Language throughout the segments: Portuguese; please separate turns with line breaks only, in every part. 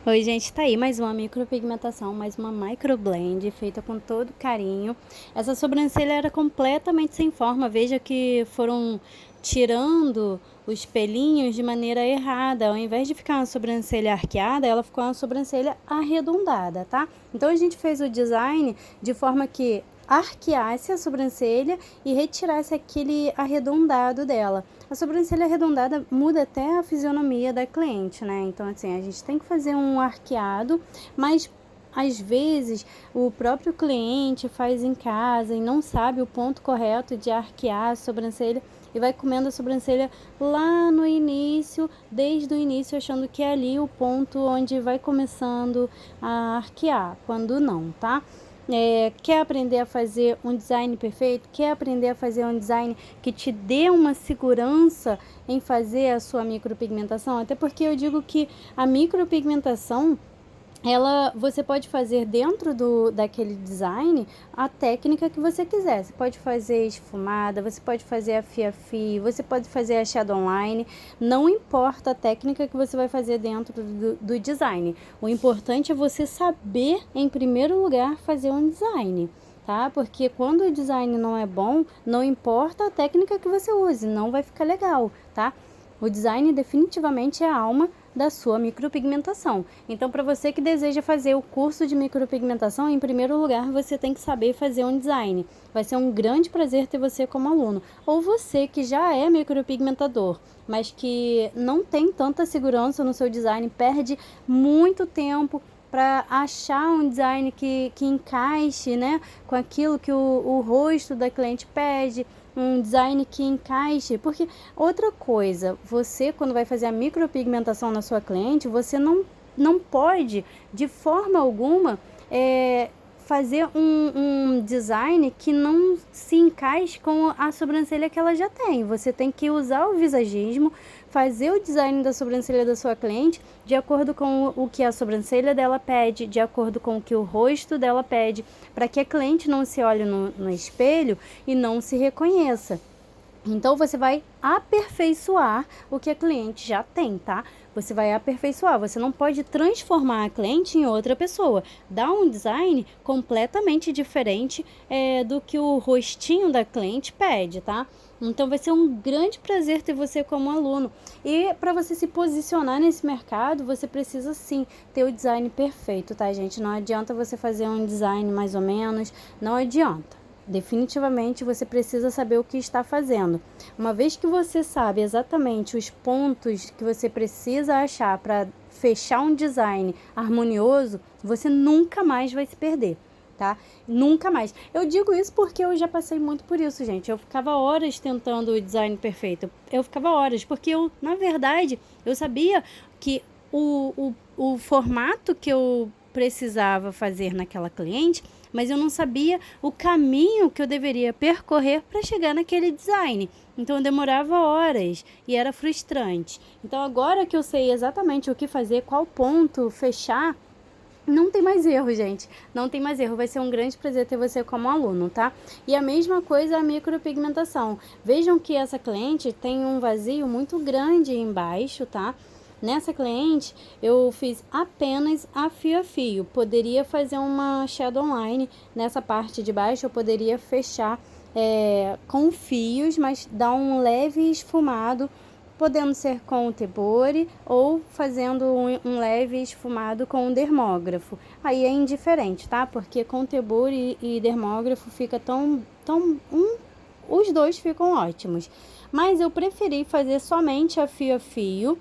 Oi, gente, tá aí mais uma micropigmentação, mais uma microblend feita com todo carinho. Essa sobrancelha era completamente sem forma, veja que foram tirando os pelinhos de maneira errada. Ao invés de ficar uma sobrancelha arqueada, ela ficou uma sobrancelha arredondada, tá? Então a gente fez o design de forma que arqueasse a sobrancelha e retirasse aquele arredondado dela. A sobrancelha arredondada muda até a fisionomia da cliente, né? Então, assim, a gente tem que fazer um arqueado, mas às vezes o próprio cliente faz em casa e não sabe o ponto correto de arquear a sobrancelha e vai comendo a sobrancelha lá no início, desde o início, achando que é ali o ponto onde vai começando a arquear, quando não, tá? Quer aprender a fazer um design perfeito? Quer aprender a fazer um design que te dê uma segurança em fazer a sua micropigmentação? Até porque eu digo que a micropigmentação você pode fazer dentro daquele design a técnica que você quiser. Você pode fazer esfumada, você pode fazer a fia-fio, você pode fazer a shadow line. Não importa a técnica que você vai fazer dentro do design. O importante é você saber, em primeiro lugar, fazer um design. Tá? Porque quando o design não é bom, não importa a técnica que você use, não vai ficar legal, tá? O design definitivamente é a alma da sua micropigmentação. Então, para você que deseja fazer o curso de micropigmentação, em primeiro lugar, você tem que saber fazer um design. Vai ser um grande prazer ter você como aluno. Ou você que já é micropigmentador, mas que não tem tanta segurança no seu design, perde muito tempo para achar um design que encaixe, né, com aquilo que o rosto da cliente pede, um design que encaixe, porque outra coisa, você quando vai fazer a micropigmentação na sua cliente, você não pode de forma alguma fazer um design que não se encaixe com a sobrancelha que ela já tem. Você tem que usar o visagismo, fazer o design da sobrancelha da sua cliente de acordo com o que a sobrancelha dela pede, de acordo com o que o rosto dela pede, para que a cliente não se olhe no espelho e não se reconheça. Então, você vai aperfeiçoar o que a cliente já tem, tá? Você vai aperfeiçoar, você não pode transformar a cliente em outra pessoa. Dá um design completamente diferente do que o rostinho da cliente pede, tá? Então, vai ser um grande prazer ter você como aluno. E para você se posicionar nesse mercado, você precisa sim ter o design perfeito, tá, gente? Não adianta você fazer um design mais ou menos, não adianta. Definitivamente você precisa saber o que está fazendo. Uma vez que você sabe exatamente os pontos que você precisa achar para fechar um design harmonioso, você nunca mais vai se perder, tá? Nunca mais. Eu digo isso porque eu já passei muito por isso, gente. Eu ficava horas tentando o design perfeito. Eu ficava horas, porque na verdade, eu sabia que o formato que eu precisava fazer naquela cliente, mas eu não sabia o caminho que eu deveria percorrer para chegar naquele design. Então eu demorava horas e era frustrante. Então agora que eu sei exatamente o que fazer, qual ponto fechar, não tem mais erro, gente. Não tem mais erro. Vai ser um grande prazer ter você como aluno, tá? E a mesma coisa a micropigmentação. Vejam que essa cliente tem um vazio muito grande embaixo, tá? Nessa cliente, eu fiz apenas a fio a fio. Poderia fazer uma shadow line nessa parte de baixo, eu poderia fechar com fios, mas dar um leve esfumado, podendo ser com o Tebori ou fazendo um leve esfumado com o dermógrafo. Aí é indiferente, tá? Porque com Tebori e dermógrafo fica os dois ficam ótimos. Mas eu preferi fazer somente a fio.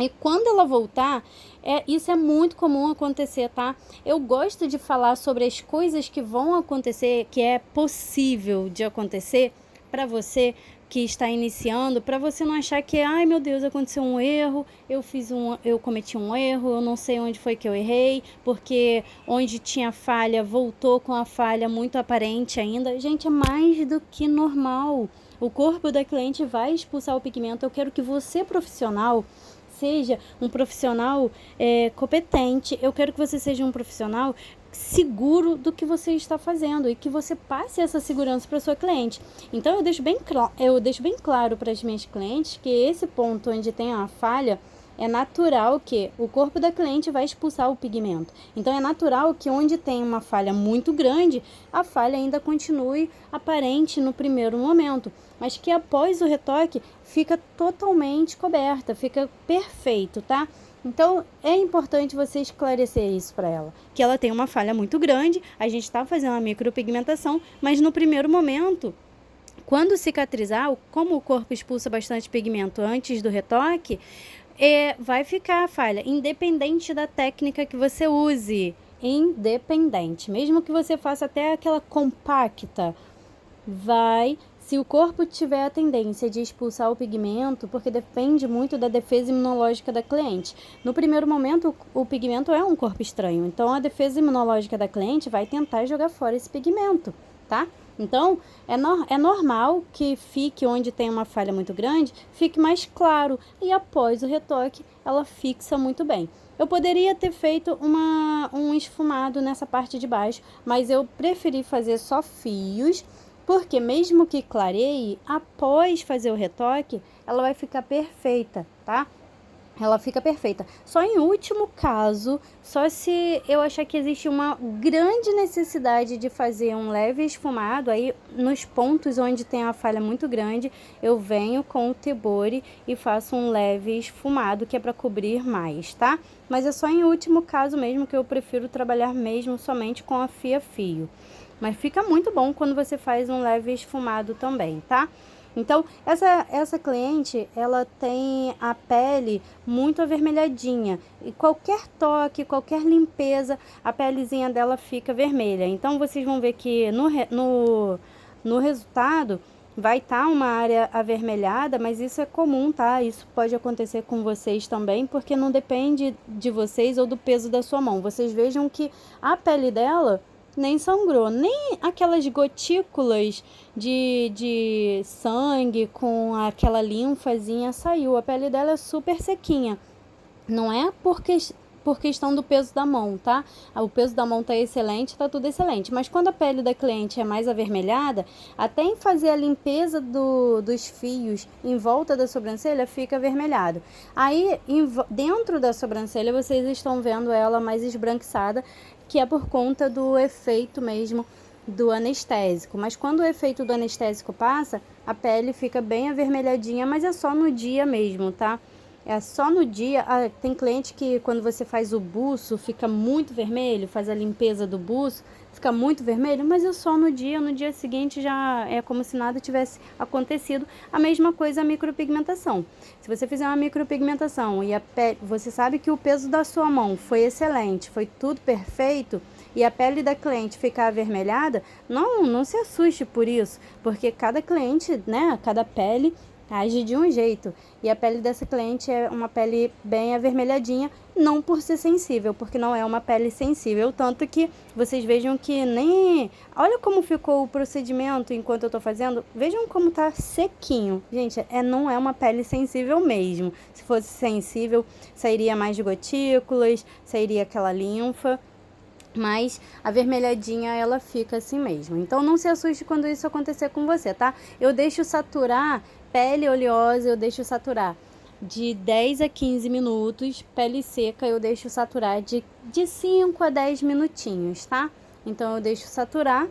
E quando ela voltar, isso é muito comum acontecer, tá? Eu gosto de falar sobre as coisas que vão acontecer, que é possível de acontecer para você que está iniciando, para você não achar que, ai meu Deus, aconteceu um erro, eu cometi um erro, eu não sei onde foi que eu errei, porque onde tinha falha voltou com a falha muito aparente ainda. Gente, é mais do que normal. O corpo da cliente vai expulsar o pigmento. Eu quero que você, profissional, seja um profissional competente. Eu quero que você seja um profissional seguro do que você está fazendo e que você passe essa segurança para sua cliente. Então eu deixo bem claro para as minhas clientes que esse ponto onde tem a falha é natural que o corpo da cliente vai expulsar o pigmento. Então, é natural que onde tem uma falha muito grande, a falha ainda continue aparente no primeiro momento, mas que após o retoque fica totalmente coberta, fica perfeito, tá? Então, é importante você esclarecer isso para ela, que ela tem uma falha muito grande, a gente está fazendo a micropigmentação, mas no primeiro momento, quando cicatrizar, como o corpo expulsa bastante pigmento antes do retoque, vai ficar a falha, independente da técnica que você use, independente, mesmo que você faça até aquela compacta, se o corpo tiver a tendência de expulsar o pigmento, porque depende muito da defesa imunológica da cliente. No primeiro momento, o pigmento é um corpo estranho, então a defesa imunológica da cliente vai tentar jogar fora esse pigmento, tá? Então, é normal que fique onde tem uma falha muito grande, fique mais claro e após o retoque ela fixa muito bem. Eu poderia ter feito um esfumado nessa parte de baixo, mas eu preferi fazer só fios, porque mesmo que clareie, após fazer o retoque, ela vai ficar perfeita, tá? Ela fica perfeita. Só em último caso, só se eu achar que existe uma grande necessidade de fazer um leve esfumado, aí nos pontos onde tem a falha muito grande, eu venho com o Tebori e faço um leve esfumado, que é para cobrir mais, tá? Mas é só em último caso mesmo que eu prefiro trabalhar mesmo somente com a fia-fio. Mas fica muito bom quando você faz um leve esfumado também, tá? Então, essa cliente, ela tem a pele muito avermelhadinha. E qualquer toque, qualquer limpeza, a pelezinha dela fica vermelha. Então, vocês vão ver que no resultado vai estar uma área avermelhada, mas isso é comum, tá? Isso pode acontecer com vocês também, porque não depende de vocês ou do peso da sua mão. Vocês vejam que a pele dela nem sangrou, nem aquelas gotículas de sangue com aquela linfazinha saiu. A pele dela é super sequinha. Não é por questão do peso da mão, tá? O peso da mão tá excelente, tá tudo excelente. Mas quando a pele da cliente é mais avermelhada, até em fazer a limpeza dos fios em volta da sobrancelha, fica avermelhado. Aí, dentro da sobrancelha, vocês estão vendo ela mais esbranquiçada, que é por conta do efeito mesmo do anestésico. Mas quando o efeito do anestésico passa, a pele fica bem avermelhadinha, mas é só no dia mesmo, tá? É só no dia. Tem cliente que quando você faz o buço fica muito vermelho, faz a limpeza do buço, fica muito vermelho, mas é só no dia seguinte já é como se nada tivesse acontecido. A mesma coisa a micropigmentação. Se você fizer uma micropigmentação e você sabe que o peso da sua mão foi excelente, foi tudo perfeito, e a pele da cliente ficar avermelhada, não se assuste por isso, porque cada cliente, né, cada pele age de um jeito. E a pele dessa cliente é uma pele bem avermelhadinha, não por ser sensível, porque não é uma pele sensível. Tanto que vocês vejam que nem... Olha como ficou o procedimento enquanto eu tô fazendo. Vejam como tá sequinho. Gente, não é uma pele sensível mesmo. Se fosse sensível, sairia mais gotículas, sairia aquela linfa. Mas a vermelhadinha ela fica assim mesmo. Então não se assuste quando isso acontecer com você, tá? Eu deixo saturar, pele oleosa eu deixo saturar de 10 a 15 minutos, pele seca eu deixo saturar de 5 a 10 minutinhos, tá? Então eu deixo saturar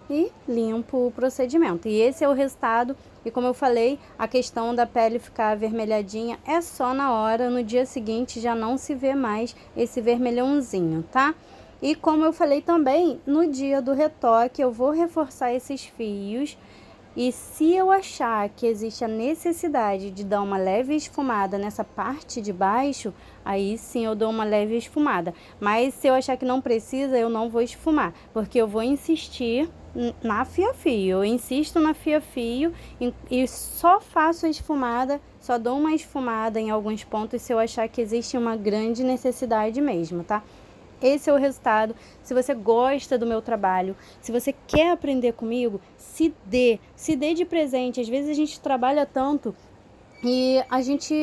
e limpo o procedimento. E esse é o resultado. E como eu falei, a questão da pele ficar avermelhadinha é só na hora, no dia seguinte já não se vê mais esse vermelhãozinho, tá? E como eu falei também, no dia do retoque eu vou reforçar esses fios. E se eu achar que existe a necessidade de dar uma leve esfumada nessa parte de baixo, aí sim eu dou uma leve esfumada. Mas se eu achar que não precisa, eu não vou esfumar, porque eu vou insistir na fia-fio. Eu insisto na fia-fio e só faço a esfumada, só dou uma esfumada em alguns pontos se eu achar que existe uma grande necessidade mesmo, tá? Esse é o resultado. Se você gosta do meu trabalho, se você quer aprender comigo, se dê de presente. Às vezes a gente trabalha tanto E a gente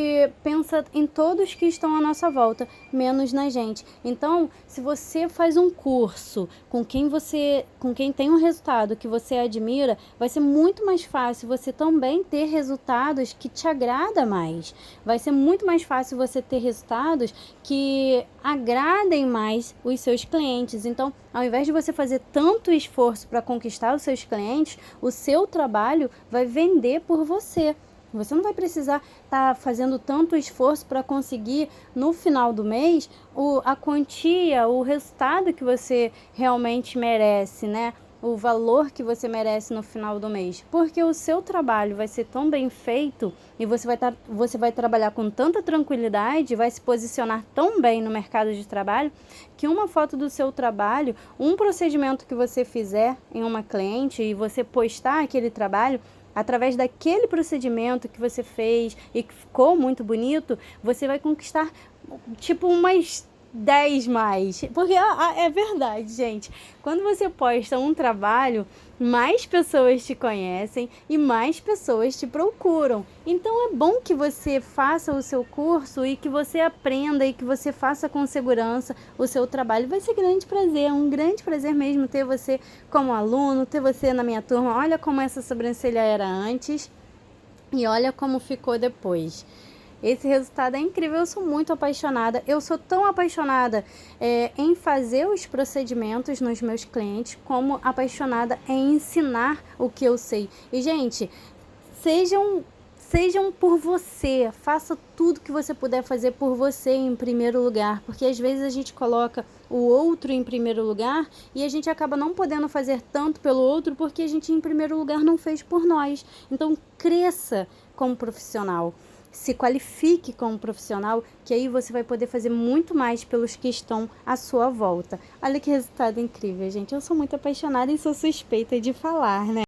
pensa em todos que estão à nossa volta, menos na gente. Então, se você faz um curso com quem tem um resultado que você admira, vai ser muito mais fácil você também ter resultados que te agrada mais. Vai ser muito mais fácil você ter resultados que agradem mais os seus clientes. Então, ao invés de você fazer tanto esforço para conquistar os seus clientes, o seu trabalho vai vender por você. Você não vai precisar estar fazendo tanto esforço para conseguir no final do mês a quantia, o resultado que você realmente merece, né? O valor que você merece no final do mês. Porque o seu trabalho vai ser tão bem feito e você vai trabalhar com tanta tranquilidade, vai se posicionar tão bem no mercado de trabalho, que uma foto do seu trabalho, um procedimento que você fizer em uma cliente e você postar aquele trabalho, através daquele procedimento que você fez e que ficou muito bonito, você vai conquistar tipo umas 10 mais. Porque é verdade, gente. Quando você posta um trabalho, mais pessoas te conhecem e mais pessoas te procuram. Então é bom que você faça o seu curso e que você aprenda e que você faça com segurança o seu trabalho. Vai ser grande prazer, é um grande prazer mesmo ter você como aluno, ter você na minha turma. Olha como essa sobrancelha era antes e olha como ficou depois. Esse resultado é incrível, eu sou muito apaixonada. Eu sou tão apaixonada em fazer os procedimentos nos meus clientes, como apaixonada em ensinar o que eu sei. E, gente, sejam por você, faça tudo que você puder fazer por você em primeiro lugar, porque às vezes a gente coloca o outro em primeiro lugar e a gente acaba não podendo fazer tanto pelo outro porque a gente em primeiro lugar não fez por nós. Então cresça como profissional, se qualifique como profissional, que aí você vai poder fazer muito mais pelos que estão à sua volta. Olha que resultado incrível, gente. Eu sou muito apaixonada e sou suspeita de falar, né?